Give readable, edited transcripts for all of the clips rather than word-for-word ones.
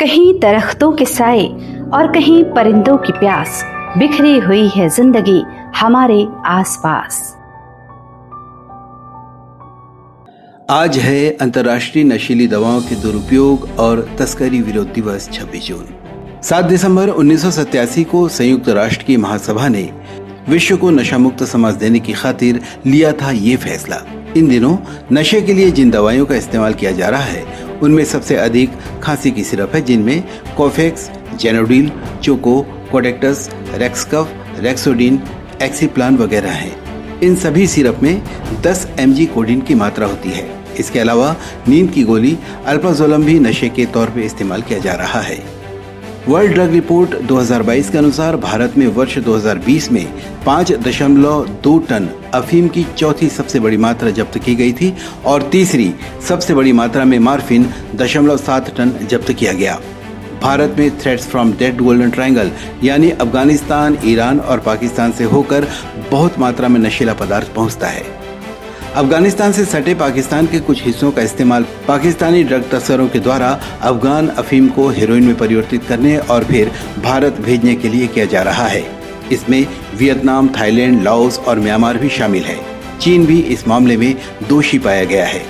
कहीं दरख्तों के साए और कहीं परिंदों की प्यास, बिखरी हुई है जिंदगी हमारे आसपास। आज है अंतर्राष्ट्रीय नशीली दवाओं के दुरुपयोग और तस्करी विरोध दिवस 26 जून। 7 दिसंबर 1987 को संयुक्त राष्ट्र की महासभा ने विश्व को नशा मुक्त समाज देने की खातिर लिया था ये फैसला। इन दिनों नशे के लिए जिन दवाइयों का इस्तेमाल किया जा रहा है उनमें सबसे अधिक खांसी की सिरप है, जिनमें कोफेक्स, जेनोडिल, चोको, कोडेक्टस, रेक्सकफ, रेक्सोडिन, एक्सीप्लान वगैरह हैं। इन सभी सिरप में 10 mg कोडीन की मात्रा होती है। इसके अलावा नींद की गोली अल्प्राजोलम भी नशे के तौर पर इस्तेमाल किया जा रहा है। वर्ल्ड ड्रग रिपोर्ट 2022 के अनुसार भारत में वर्ष 2020 में 5.2 टन अफीम की चौथी सबसे बड़ी मात्रा जब्त की गई थी और तीसरी सबसे बड़ी मात्रा में मार्फिन 0.7 टन जब्त किया गया। भारत में threats from dead golden triangle यानी अफगानिस्तान, ईरान और पाकिस्तान से होकर बहुत मात्रा में नशीला पदार्थ पहुंचता है। अफगानिस्तान से सटे पाकिस्तान के कुछ हिस्सों का इस्तेमाल पाकिस्तानी ड्रग तस्करों के द्वारा अफगान अफीम को हेरोइन में परिवर्तित करने और फिर भारत भेजने के लिए किया जा रहा है। इसमें वियतनाम, थाईलैंड, लाओस और म्यांमार भी शामिल है। चीन भी इस मामले में दोषी पाया गया है।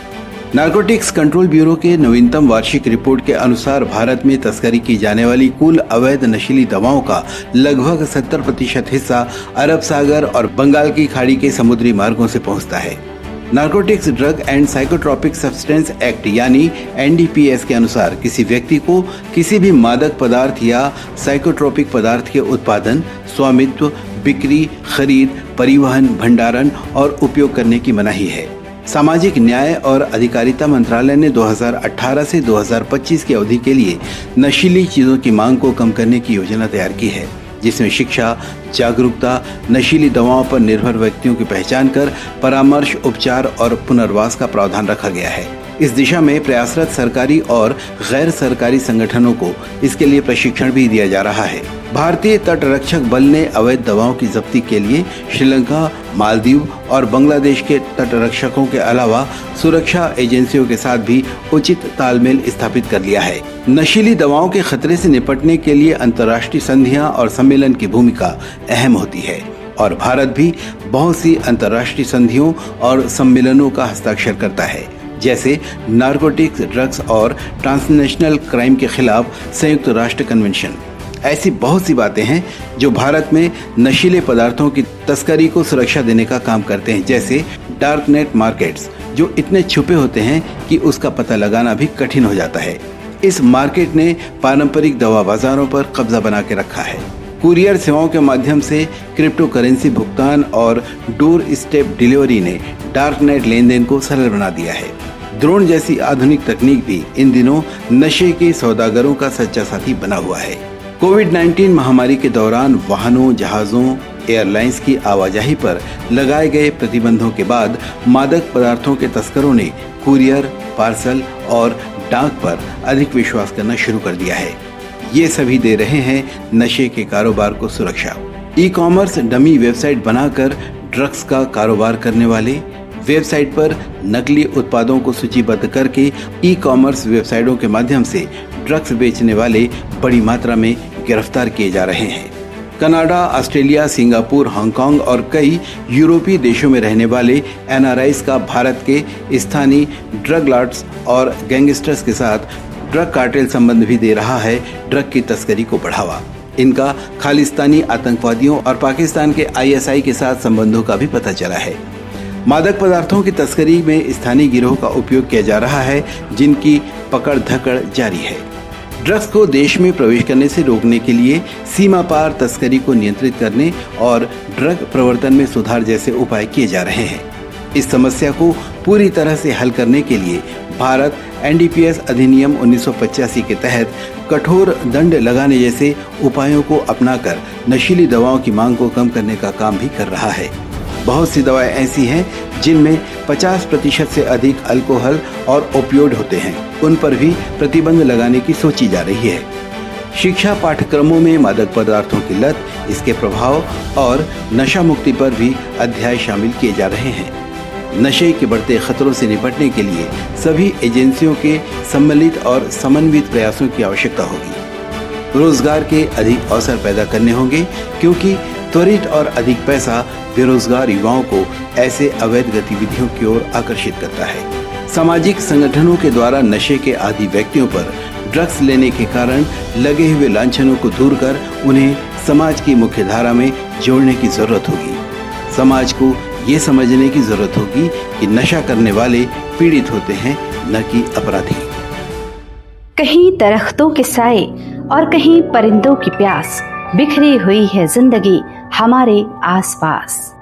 नारकोटिक्स कंट्रोल ब्यूरो के नवीनतम वार्षिक रिपोर्ट के अनुसार भारत में तस्करी की जाने वाली कुल अवैध नशीली दवाओं का लगभग 70% हिस्सा अरब सागर और बंगाल की खाड़ी के समुद्री मार्गों से पहुंचता है। Narcotics drug and psychotropic substance act यानी NDPS के अनुसार किसी व्यक्ति को किसी भी मादक पदार्थ या साइकोट्रोपिक पदार्थ के उत्पादन, स्वामित्व, बिक्री, खरीद, परिवहन, भंडारण और उपयोग करने की मनाही है। सामाजिक न्याय और अधिकारिता मंत्रालय ने 2018 से 2025 की अवधि के लिए नशीली चीजों की मांग को कम करने की योजना तैयार की है, जिसमें शिक्षा, जागरूकता, नशीली दवाओं पर निर्भर व्यक्तियों की पहचान कर परामर्श, उपचार और पुनर्वास का प्रावधान रखा गया है। इस दिशा में प्रयासरत सरकारी और गैर सरकारी संगठनों को इसके लिए प्रशिक्षण भी दिया जा रहा है। भारतीय तटरक्षक बल ने अवैध दवाओं की जब्ती के लिए श्रीलंका, मालदीव और बांग्लादेश के तटरक्षकों के अलावा सुरक्षा एजेंसियों के साथ भी उचित तालमेल स्थापित कर लिया है। नशीली दवाओं के खतरे से निपटने के लिए अंतर्राष्ट्रीय संधियां और सम्मेलन की भूमिका अहम होती है और भारत भी बहुत सी अंतर्राष्ट्रीय संधियों और सम्मेलनों का हस्ताक्षर करता है, जैसे नारकोटिक्स, ड्रग्स और ट्रांसनेशनल क्राइम के खिलाफ संयुक्त राष्ट्र कन्वेंशन। ऐसी बहुत सी बातें हैं जो भारत में नशीले पदार्थों की तस्करी को सुरक्षा देने का काम करते हैं, जैसे डार्क नेट मार्केट्स, जो इतने छुपे होते हैं कि उसका पता लगाना भी कठिन हो जाता है। इस मार्केट ने पारंपरिक दवा बाजारों पर कब्जा बना के रखा है। कुरियर सेवाओं के माध्यम से क्रिप्टो करेंसी भुगतान और डोर स्टेप डिलीवरी ने डार्क नेट लेन देन को सरल बना दिया है। ड्रोन जैसी आधुनिक तकनीक भी इन दिनों नशे के सौदागरों का सच्चा साथी बना हुआ है। कोविड-19 महामारी के दौरान वाहनों, जहाजों, एयरलाइंस की आवाजाही पर लगाए गए प्रतिबंधों के बाद मादक पदार्थों के तस्करों ने कुरियर, पार्सल और डाक पर अधिक विश्वास करना शुरू कर दिया है। ये सभी दे रहे हैं नशे के कारोबार को सुरक्षा। ई-कॉमर्स डमी वेबसाइट बनाकर ड्रग्स का कारोबार करने वाले, वेबसाइट पर नकली उत्पादों को सूचीबद्ध करके ई-कॉमर्स वेबसाइटों के माध्यम से ड्रग्स बेचने वाले बड़ी मात्रा में गिरफ्तार किए जा रहे हैं। कनाडा, ऑस्ट्रेलिया, सिंगापुर, हांगकांग और कई यूरोपीय देशों में रहने वाले NRIs का भारत के स्थानीय ड्रग लॉर्ड्स और गैंगस्टर्स के साथ ड्रग कार्टेल संबंध भी दे रहा है ड्रग की तस्करी को बढ़ावा। इनका खालिस्तानी आतंकवादियों और पाकिस्तान के ISI के साथ संबंधों का भी पता चला है। मादक पदार्थों की तस्करी में स्थानीय गिरोह का उपयोग किया जा रहा है, जिनकी पकड़ धकड़ जारी है। ड्रग्स को देश में प्रवेश करने से रोकने के लिए सीमा पार तस्करी को नियंत्रित करने और ड्रग प्रवर्तन में सुधार जैसे उपाय किए जा रहे हैं। इस समस्या को पूरी तरह से हल करने के लिए भारत NDPS अधिनियम 1985 के तहत कठोर दंड लगाने जैसे उपायों को अपनाकर नशीली दवाओं की मांग को कम करने का काम भी कर रहा है। बहुत सी दवाएं ऐसी हैं जिनमें 50% से अधिक अल्कोहल और ओपियोइड होते हैं, उन पर भी प्रतिबंध लगाने की सोची जा रही है। शिक्षा पाठ्यक्रमों में मादक पदार्थों की लत, इसके प्रभाव और नशा मुक्ति पर भी अध्याय शामिल किए जा रहे हैं। नशे के बढ़ते खतरों से निपटने के लिए सभी एजेंसियों के सम्मिलित और समन्वित प्रयासों की आवश्यकता होगी। रोजगार के अधिक अवसर पैदा करने होंगे, क्योंकि त्वरित और अधिक पैसा बेरोजगार युवाओं को ऐसे अवैध गतिविधियों की ओर आकर्षित करता है। सामाजिक संगठनों के द्वारा नशे के आदी व्यक्तियों पर ड्रग्स लेने के कारण लगे हुए लांछनों को दूर कर उन्हें समाज की मुख्य धारा में जोड़ने की जरूरत होगी। समाज को ये समझने की जरूरत होगी कि नशा करने वाले पीड़ित होते हैं, न कि अपराधी। कहीं दरख्तों के साए और कहीं परिंदों की प्यास, बिखरी हुई है जिंदगी हमारे आसपास।